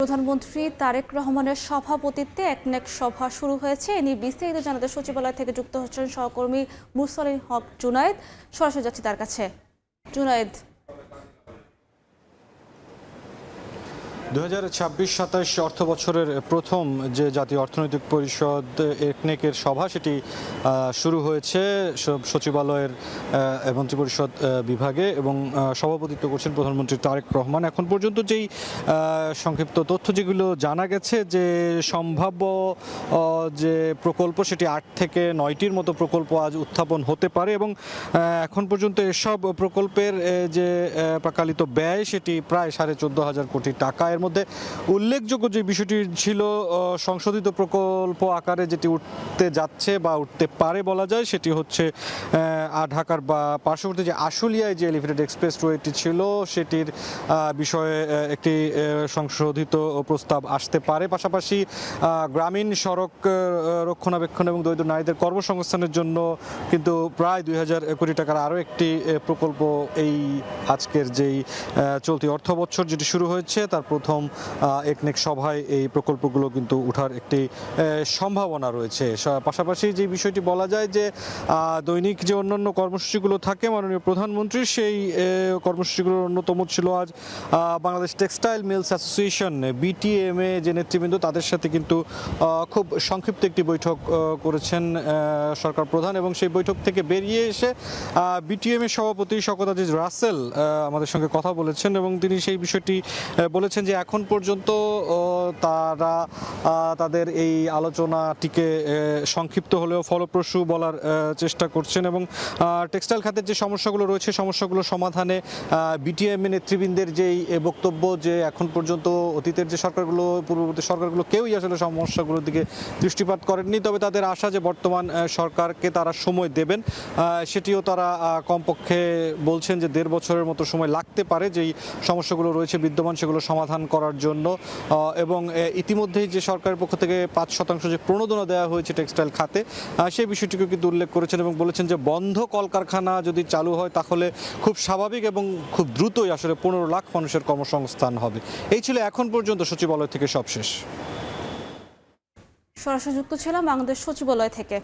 প্রধানমন্ত্রী তারেক রহমানের সভাপতিত্বে একনেক সভা শুরু হয়েছে। এ নিয়ে বিস্তারিত জানাতে সচিবালয় থেকে যুক্ত হচ্ছেন সহকর্মী মুরসালিন হক জুনায়েদ। সরাসরি যাচ্ছি তার কাছে। জুনায়েদ, 2026-27 অর্থ বছরের প্রথম যে জাতীয় অর্থনৈতিক পরিষদ একনেকের সভা সেটি শুরু হয়েছে সচিবালয়ের মন্ত্রিপরিষদ বিভাগে এবং সভাপতিত্ব করছেন প্রধানমন্ত্রী তারেক রহমান। এখন পর্যন্ত যেই সংক্ষিপ্ত তথ্য যেগুলো জানা গেছে যে সম্ভাব্য যে প্রকল্প সেটি 8 থেকে 9টির মতো প্রকল্প আজ উত্থাপন হতে পারে এবং এখন পর্যন্ত এসব প্রকল্পের যে প্রাকালিত ব্যয় সেটি প্রায় 14,500 কোটি টাকা। এর মধ্যে উল্লেখযোগ্য যে বিষয়টি ছিল সংশোধিত প্রকল্প আকারে যেটি উঠতে যাচ্ছে বা উঠতে পারে বলা যায় সেটি হচ্ছে ঢাকার বা পার্শ্ববর্তী যে আশুলিয়ায় যে এলিভেটেড এক্সপ্রেসওয়েটি ছিল সেটির বিষয়ে একটি সংশোধিত প্রস্তাব আসতে পারে। পাশাপাশি গ্রামীণ সড়ক রক্ষণাবেক্ষণ এবং দরিদ্র নারীদের কর্মসংস্থানের জন্য কিন্তু প্রায় 2,000 কোটি টাকার আরও একটি প্রকল্প এই আজকের যেই চলতি অর্থ বছর যেটি শুরু হয়েছে তার প্রথম একনেক সভায় এই প্রকল্পগুলো কিন্তু ওঠার একটি সম্ভাবনা রয়েছে। পাশাপাশি যে বিষয়টি বলা যায় যে দৈনিক যে অন্যান্য কর্মসূচিগুলো থাকে মাননীয় প্রধানমন্ত্রীর সেই কর্মসূচিগুলোর অন্যতম ছিল আজ Bangladesh textile mills association BTMA যে নেতৃবৃন্দ তাদের সাথে কিন্তু খুব সংক্ষিপ্ত একটি বৈঠক করেছেন সরকার প্রধান এবং সেই বৈঠক থেকে বেরিয়ে এসে বিটিএমএ সভাপতি শওকত আজিজ রাসেল আমাদের সঙ্গে কথা বলেছেন এবং তিনি সেই বিষয়টি বলেছেন যে এখন পর্যন্ত তারা তাদের এই আলোচনাটিকে সংক্ষিপ্ত হলেও ফলপ্রসূ বলার চেষ্টা করছেন এবং টেক্সটাইল খাতের যে সমস্যাগুলো রয়েছে সমস্যাগুলো সমাধানে বিটিএমএ নেতৃবৃন্দের যেই বক্তব্য যে এখন পর্যন্ত অতীতের যে সরকারগুলো পূর্ববর্তী সরকারগুলো কেউই আসলে সমস্যাগুলোর দিকে দৃষ্টিপাত করেননি, তবে তাদের আশা যে বর্তমান সরকারকে তারা সময় দেবেন সেটিও তারা কমপক্ষে বলছেন যে 1.5 বছরের মতো সময় লাগতে পারে যেই সমস্যাগুলো রয়েছে বিদ্যমান সেগুলো সমাধান করার জন্য। এবং ইতিমধ্যেই যে সরকারের পক্ষ থেকে 5% যে প্রণোদনা দেওয়া হয়েছে টেক্সটাইল খাতে সেই বিষয়টিকে কিন্তু উল্লেখ করেছেন এবং বলেছেন যে বন্ধ কলকারখানা যদি চালু হয় তাহলে খুব স্বাভাবিক এবং খুব দ্রুতই আসলে 15 লাখ মানুষের কর্মসংস্থান হবে। এই ছিল এখন পর্যন্ত সচিবালয় থেকে সবশেষ। সরাসরি যুক্ত ছিলাম বাংলাদেশ সচিবালয় থেকে।